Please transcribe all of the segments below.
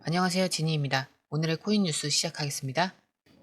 안녕하세요, 지니입니다. 오늘의 코인 뉴스 시작하겠습니다.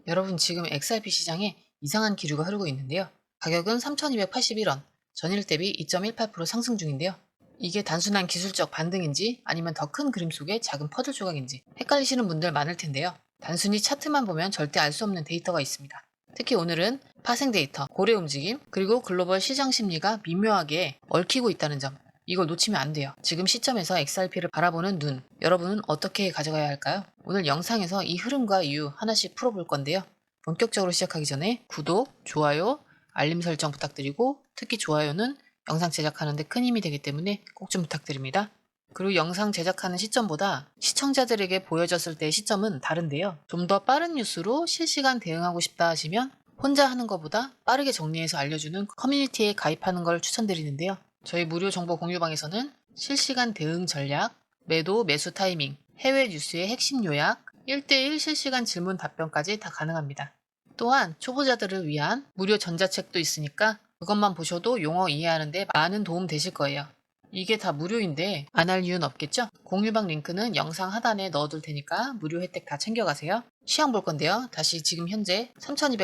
여러분, 지금 XRP 시장에 이상한 기류가 흐르고 있는데요. 가격은 3,281원, 전일 대비 2.18% 상승 중인데요. 이게 단순한 기술적 반등인지 아니면 더 큰 그림 속의 작은 퍼즐 조각인지 헷갈리시는 분들 많을 텐데요. 단순히 차트만 보면 절대 알 수 없는 데이터가 있습니다. 특히 오늘은 파생 데이터, 고래 움직임, 그리고 글로벌 시장 심리가 미묘하게 얽히고 있다는 점, 이걸 놓치면 안 돼요. 지금 시점에서 XRP를 바라보는 눈, 여러분은 어떻게 가져가야 할까요? 오늘 영상에서 이 흐름과 이유 하나씩 풀어볼 건데요. 본격적으로 시작하기 전에 구독, 좋아요, 알림 설정 부탁드리고, 특히 좋아요는 영상 제작하는데 큰 힘이 되기 때문에 꼭 좀 부탁드립니다. 그리고 영상 제작하는 시점보다 시청자들에게 보여졌을 때의 시점은 다른데요. 좀 더 빠른 뉴스로 실시간 대응하고 싶다 하시면 혼자 하는 것보다 빠르게 정리해서 알려주는 커뮤니티에 가입하는 걸 추천드리는데요. 저희 무료 정보 공유방에서는 실시간 대응 전략, 매도, 매수 타이밍, 해외 뉴스의 핵심 요약, 1대1 실시간 질문 답변까지 다 가능합니다. 또한 초보자들을 위한 무료 전자책도 있으니까 그것만 보셔도 용어 이해하는데 많은 도움 되실 거예요. 이게 다 무료인데 안 할 이유는 없겠죠? 공유방 링크는 영상 하단에 넣어둘 테니까 무료 혜택 다 챙겨가세요. 시황 볼 건데요. 다시 지금 현재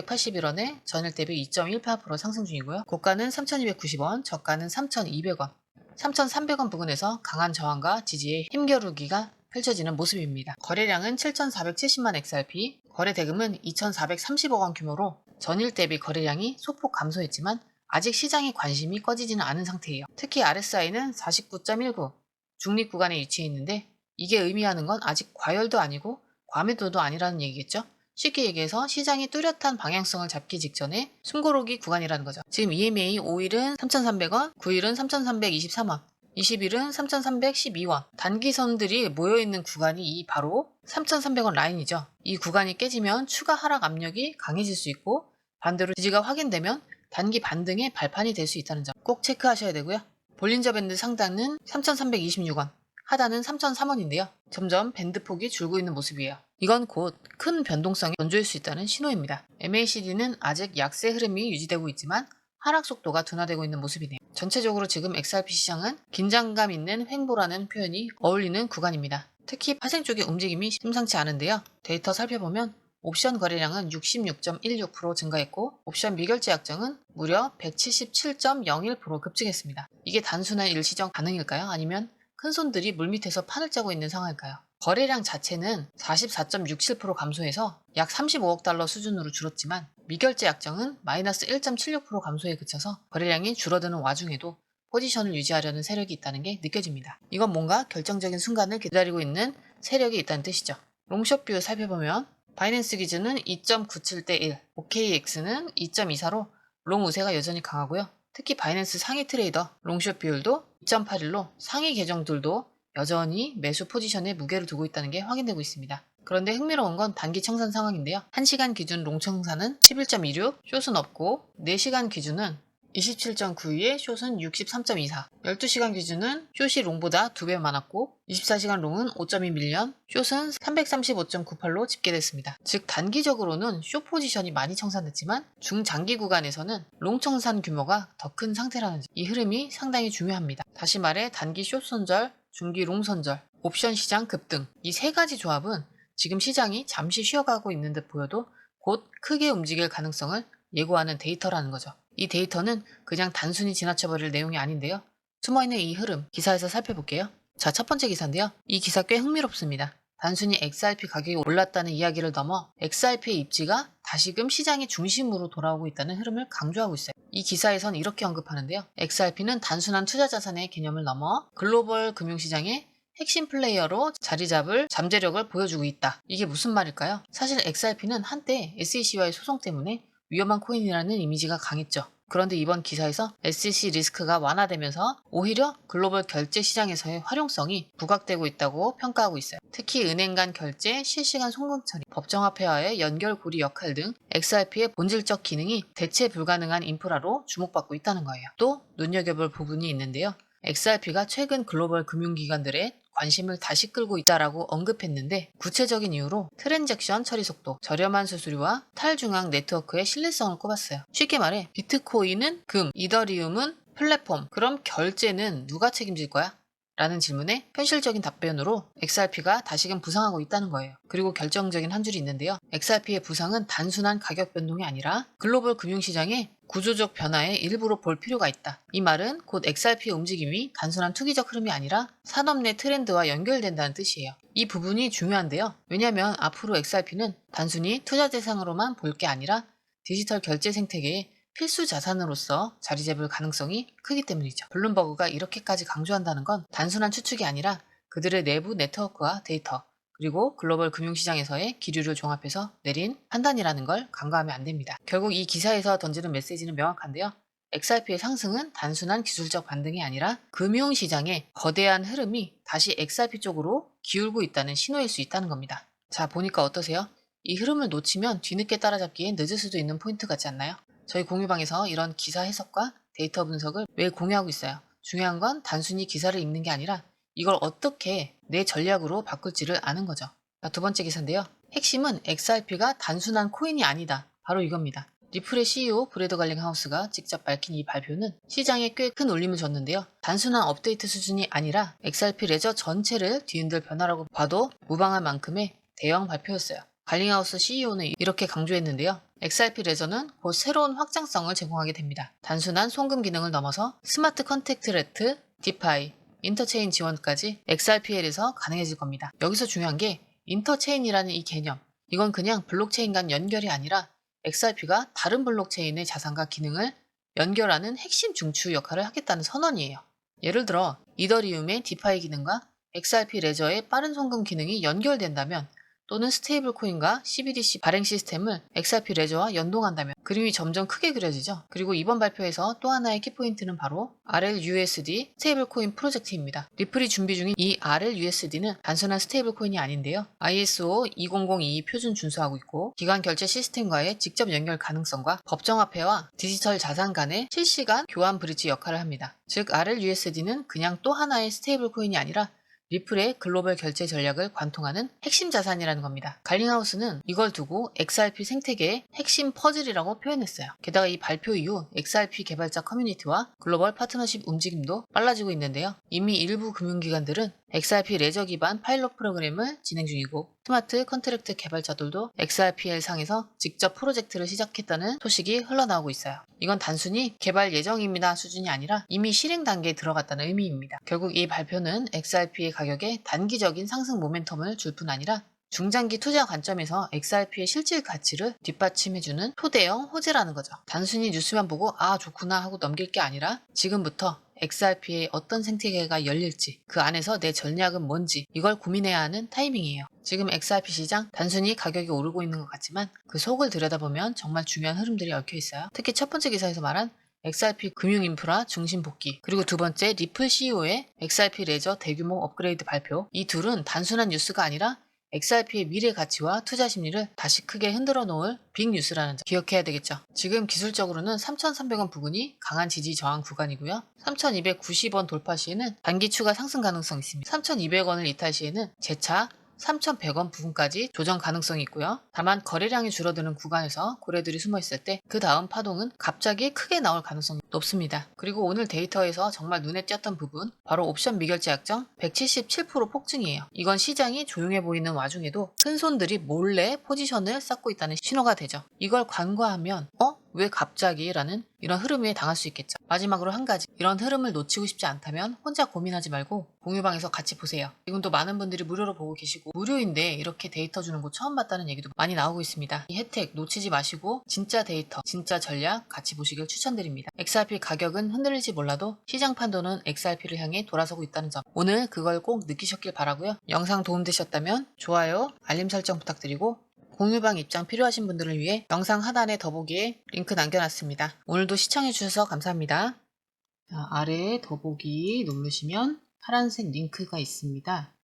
3,281원에 전일 대비 2.18% 상승 중이고요. 고가는 3,290원, 저가는 3,200원, 3,300원 부근에서 강한 저항과 지지의 힘겨루기가 펼쳐지는 모습입니다. 거래량은 7,470만 XRP, 거래 대금은 2,430억 원 규모로 전일 대비 거래량이 소폭 감소했지만 아직 시장의 관심이 꺼지지는 않은 상태예요. 특히 RSI는 49.19 중립 구간에 위치해 있는데 이게 의미하는 건 아직 과열도 아니고 과매도도 아니라는 얘기겠죠? 쉽게 얘기해서 시장이 뚜렷한 방향성을 잡기 직전에 숨고르기 구간이라는 거죠. 지금 EMA 5일은 3,300원, 9일은 3,323원, 20일은 3,312원. 단기선들이 모여있는 구간이 이 바로 3,300원 라인이죠. 이 구간이 깨지면 추가 하락 압력이 강해질 수 있고 반대로 지지가 확인되면 단기 반등의 발판이 될 수 있다는 점 꼭 체크하셔야 되고요. 볼린저 밴드 상단은 3,326원, 하단은 3,003원인데요. 점점 밴드 폭이 줄고 있는 모습이에요. 이건 곧 큰 변동성이 연주일 수 있다는 신호입니다. MACD는 아직 약세 흐름이 유지되고 있지만 하락 속도가 둔화되고 있는 모습이네요. 전체적으로 지금 XRP 시장은 긴장감 있는 횡보라는 표현이 어울리는 구간입니다. 특히 파생 쪽의 움직임이 심상치 않은데요. 데이터 살펴보면 옵션 거래량은 66.16% 증가했고 옵션 미결제 약정은 무려 177.01% 급증했습니다. 이게 단순한 일시적 반응일까요? 아니면 큰손들이 물밑에서 판을 짜고 있는 상황일까요? 거래량 자체는 44.67% 감소해서 약 35억 달러 수준으로 줄었지만 미결제 약정은 마이너스 1.76% 감소에 그쳐서 거래량이 줄어드는 와중에도 포지션을 유지하려는 세력이 있다는 게 느껴집니다. 이건 뭔가 결정적인 순간을 기다리고 있는 세력이 있다는 뜻이죠. 롱숏 뷰 살펴보면 바이낸스 기준은 2.97대 1, OKX는 2.24로 롱 우세가 여전히 강하고요. 특히 바이낸스 상위 트레이더 롱숏 비율도 2.81로 상위 계정들도 여전히 매수 포지션에 무게를 두고 있다는 게 확인되고 있습니다. 그런데 흥미로운 건 단기 청산 상황인데요. 1시간 기준 롱 청산은 11.26, 숏은 없고 4시간 기준은 27.92에 숏은 63.24, 12시간 기준은 숏이 롱보다 2배 많았고 24시간 롱은 5.2밀리언, 숏은 335.98로 집계됐습니다. 즉 단기적으로는 숏 포지션이 많이 청산됐지만 중장기 구간에서는 롱 청산 규모가 더 큰 상태라는 점, 이 흐름이 상당히 중요합니다. 다시 말해 단기 숏 손절, 중기 롱 손절, 옵션 시장 급등, 이 세 가지 조합은 지금 시장이 잠시 쉬어가고 있는 듯 보여도 곧 크게 움직일 가능성을 예고하는 데이터라는 거죠. 이 데이터는 그냥 단순히 지나쳐버릴 내용이 아닌데요. 숨어있는 이 흐름 기사에서 살펴볼게요. 자, 첫 번째 기사인데요. 이 기사 꽤 흥미롭습니다. 단순히 XRP 가격이 올랐다는 이야기를 넘어 XRP의 입지가 다시금 시장의 중심으로 돌아오고 있다는 흐름을 강조하고 있어요. 이 기사에선 이렇게 언급하는데요. XRP는 단순한 투자 자산의 개념을 넘어 글로벌 금융시장의 핵심 플레이어로 자리 잡을 잠재력을 보여주고 있다. 이게 무슨 말일까요? 사실 XRP는 한때 SEC와의 소송 때문에 위험한 코인이라는 이미지가 강했죠. 그런데 이번 기사에서 SEC 리스크가 완화되면서 오히려 글로벌 결제 시장에서의 활용성이 부각되고 있다고 평가하고 있어요. 특히 은행 간 결제, 실시간 송금 처리, 법정화폐와의 연결고리 역할 등 XRP의 본질적 기능이 대체 불가능한 인프라로 주목받고 있다는 거예요. 또 눈여겨볼 부분이 있는데요. XRP가 최근 글로벌 금융기관들의 관심을 다시 끌고 있다라고 언급했는데 구체적인 이유로 트랜잭션 처리 속도, 저렴한 수수료와 탈중앙 네트워크의 신뢰성을 꼽았어요. 쉽게 말해 비트코인은 금, 이더리움은 플랫폼, 그럼 결제는 누가 책임질 거야? 라는 질문에 현실적인 답변으로 XRP가 다시금 부상하고 있다는 거예요. 그리고 결정적인 한 줄이 있는데요. XRP의 부상은 단순한 가격 변동이 아니라 글로벌 금융시장의 구조적 변화의 일부로 볼 필요가 있다. 이 말은 곧 XRP의 움직임이 단순한 투기적 흐름이 아니라 산업 내 트렌드와 연결된다는 뜻이에요. 이 부분이 중요한데요. 왜냐하면 앞으로 XRP는 단순히 투자 대상으로만 볼 게 아니라 디지털 결제 생태계의 필수 자산으로서 자리 잡을 가능성이 크기 때문이죠. 블룸버그가 이렇게까지 강조한다는 건 단순한 추측이 아니라 그들의 내부 네트워크와 데이터, 그리고 글로벌 금융시장에서의 기류를 종합해서 내린 판단이라는 걸 간과하면 안 됩니다. 결국 이 기사에서 던지는 메시지는 명확한데요. XRP의 상승은 단순한 기술적 반등이 아니라 금융시장의 거대한 흐름이 다시 XRP 쪽으로 기울고 있다는 신호일 수 있다는 겁니다. 자, 보니까 어떠세요? 이 흐름을 놓치면 뒤늦게 따라잡기에 늦을 수도 있는 포인트 같지 않나요? 저희 공유방에서 이런 기사 해석과 데이터 분석을 매일 공유하고 있어요. 중요한 건 단순히 기사를 읽는 게 아니라 이걸 어떻게 내 전략으로 바꿀지를 아는 거죠. 자, 두 번째 기사인데요. 핵심은 XRP가 단순한 코인이 아니다. 바로 이겁니다. 리플의 CEO 브래드 갈링하우스가 직접 밝힌 이 발표는 시장에 꽤 큰 울림을 줬는데요. 단순한 업데이트 수준이 아니라 XRP 레저 전체를 뒤흔들 변화라고 봐도 무방할 만큼의 대형 발표였어요. 갈링하우스 CEO는 이렇게 강조했는데요. XRP 레저는 곧 새로운 확장성을 제공하게 됩니다. 단순한 송금 기능을 넘어서 스마트 컨택트레트, 디파이, 인터체인 지원까지 XRPL에서 가능해질 겁니다. 여기서 중요한 게 인터체인이라는 이 개념. 이건 그냥 블록체인 간 연결이 아니라 XRP가 다른 블록체인의 자산과 기능을 연결하는 핵심 중추 역할을 하겠다는 선언이에요. 예를 들어 이더리움의 디파이 기능과 XRP 레저의 빠른 송금 기능이 연결된다면 또는 스테이블 코인과 CBDC 발행 시스템을 XRP 레저와 연동한다면 그림이 점점 크게 그려지죠. 그리고 이번 발표에서 또 하나의 키포인트는 바로 RLUSD 스테이블 코인 프로젝트입니다. 리플이 준비 중인 이 RLUSD는 단순한 스테이블 코인이 아닌데요. ISO 20022 표준 준수하고 있고 기관 결제 시스템과의 직접 연결 가능성과 법정화폐와 디지털 자산 간의 실시간 교환 브릿지 역할을 합니다. 즉 RLUSD는 그냥 또 하나의 스테이블 코인이 아니라 리플의 글로벌 결제 전략을 관통하는 핵심 자산이라는 겁니다. 갈링하우스는 이걸 두고 XRP 생태계의 핵심 퍼즐이라고 표현했어요. 게다가 이 발표 이후 XRP 개발자 커뮤니티와 글로벌 파트너십 움직임도 빨라지고 있는데요. 이미 일부 금융기관들은 XRP 레저 기반 파일럿 프로그램을 진행 중이고 스마트 컨트랙트 개발자들도 XRPL 상에서 직접 프로젝트를 시작했다는 소식이 흘러나오고 있어요. 이건 단순히 개발 예정입니다 수준이 아니라 이미 실행 단계에 들어갔다는 의미입니다. 결국 이 발표는 XRP의 가격에 단기적인 상승 모멘텀을 줄 뿐 아니라 중장기 투자 관점에서 XRP의 실질 가치를 뒷받침해주는 초대형 호재라는 거죠. 단순히 뉴스만 보고 아 좋구나 하고 넘길 게 아니라 지금부터 XRP의 어떤 생태계가 열릴지 그 안에서 내 전략은 뭔지 이걸 고민해야 하는 타이밍이에요. 지금 XRP 시장 단순히 가격이 오르고 있는 것 같지만 그 속을 들여다보면 정말 중요한 흐름들이 얽혀 있어요. 특히 첫 번째 기사에서 말한 XRP 금융 인프라 중심 복귀 그리고 두 번째 리플 CEO의 XRP 레저 대규모 업그레이드 발표 이 둘은 단순한 뉴스가 아니라 XRP의 미래 가치와 투자 심리를 다시 크게 흔들어 놓을 빅 뉴스라는 점 기억해야 되겠죠. 지금 기술적으로는 3,300원 부근이 강한 지지 저항 구간이고요. 3,290원 돌파 시에는 단기 추가 상승 가능성이 있습니다. 3,200원을 이탈 시에는 재차 3,100원 부근까지 조정 가능성이 있고요. 다만 거래량이 줄어드는 구간에서 고래들이 숨어있을 때 그 다음 파동은 갑자기 크게 나올 가능성이 높습니다. 그리고 오늘 데이터에서 정말 눈에 띄었던 부분 바로 옵션 미결제 약정 177% 폭증이에요. 이건 시장이 조용해 보이는 와중에도 큰 손들이 몰래 포지션을 쌓고 있다는 신호가 되죠. 이걸 간과하면 왜 갑자기? 라는 이런 흐름에 당할 수 있겠죠. 마지막으로 한 가지. 이런 흐름을 놓치고 싶지 않다면 혼자 고민하지 말고 공유방에서 같이 보세요. 지금도 많은 분들이 무료로 보고 계시고 무료인데 이렇게 데이터 주는 거 처음 봤다는 얘기도 많이 나오고 있습니다. 이 혜택 놓치지 마시고 진짜 데이터, 진짜 전략 같이 보시길 추천드립니다. XRP 가격은 흔들릴지 몰라도 시장 판도는 XRP를 향해 돌아서고 있다는 점. 오늘 그걸 꼭 느끼셨길 바라고요. 영상 도움되셨다면 좋아요, 알림 설정 부탁드리고 공유방 입장 필요하신 분들을 위해 영상 하단에 더보기에 링크 남겨놨습니다. 오늘도 시청해주셔서 감사합니다. 자, 아래에 더보기 누르시면 파란색 링크가 있습니다.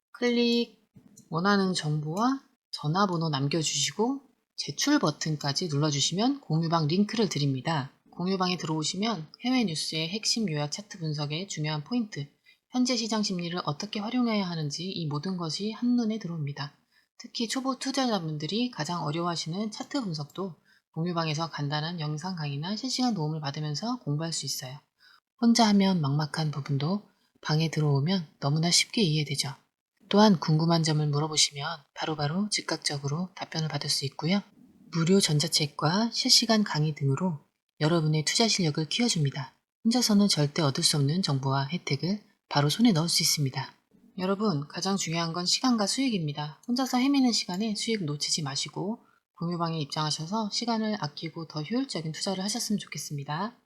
원하는 정보와 전화번호 남겨주시고 제출 버튼까지 눌러주시면 공유방 링크를 드립니다. 공유방에 들어오시면 해외 뉴스의 핵심 요약 차트 분석의 중요한 포인트, 현재 시장 심리를 어떻게 활용해야 하는지 이 모든 것이 한눈에 들어옵니다. 특히 초보 투자자분들이 가장 어려워하시는 차트 분석도 공유방에서 간단한 영상 강의나 실시간 도움을 받으면서 공부할 수 있어요. 혼자 하면 막막한 부분도 방에 들어오면 너무나 쉽게 이해되죠. 또한 궁금한 점을 물어보시면 바로바로 즉각적으로 답변을 받을 수 있고요. 무료 전자책과 실시간 강의 등으로 여러분의 투자 실력을 키워줍니다. 혼자서는 절대 얻을 수 없는 정보와 혜택을 바로 손에 넣을 수 있습니다. 여러분, 가장 중요한 건 시간과 수익입니다. 혼자서 헤매는 시간에 수익 놓치지 마시고 공유방에 입장하셔서 시간을 아끼고 더 효율적인 투자를 하셨으면 좋겠습니다.